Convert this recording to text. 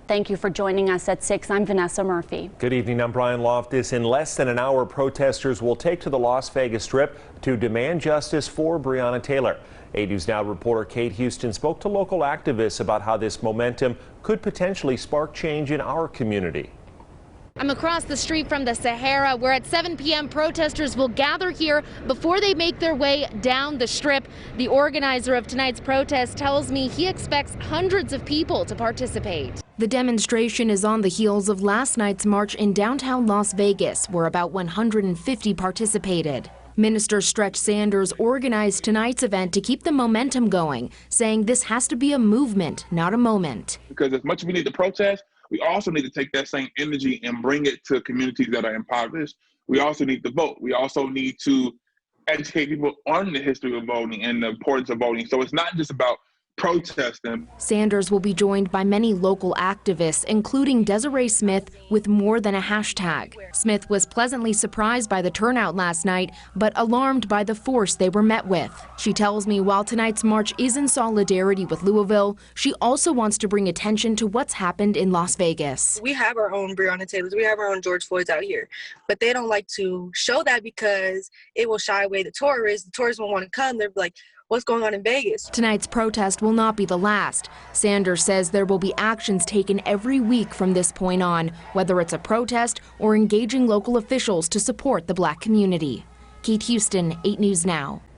Thank you for joining us at 6. I'm Vanessa Murphy. Good evening. I'm Brian Loftus. In less than an hour, protesters will take to the Las Vegas Strip to demand justice for Breonna Taylor. 8 News Now reporter Kate Houston spoke to local activists about how this momentum could potentially spark change in our community. I'm across the street from the Sahara, where at 7 p.m. protesters will gather here before they make their way down the Strip. The organizer of tonight's protest tells me he expects hundreds of people to participate. The demonstration is on the heels of last night's march in downtown Las Vegas, where about 150 participated. Minister Stretch Sanders organized tonight's event to keep the momentum going, saying this has to be a movement, not a moment. Because as much as we need to protest, we also need to take that same energy and bring it to communities that are impoverished. We also need to vote. We also need to educate people on the history of voting and the importance of voting. So it's not just about protesting. Sanders will be joined by many local activists, including Desiree Smith, with more than a hashtag. Smith was pleasantly surprised by the turnout last night, but alarmed by the force they were met with. She tells me while tonight's march is in solidarity with Louisville, she also wants to bring attention to what's happened in Las Vegas. We have our own Breonna Taylors, we have our own George Floyds out here, but they don't like to show that because it will shy away the tourists. The tourists won't want to come. They're like, what's going on in Vegas? Tonight's protest will not be the last. Sanders says there will be actions taken every week from this point on, whether it's a protest or engaging local officials to support the Black community. Kate Houston, 8 News Now.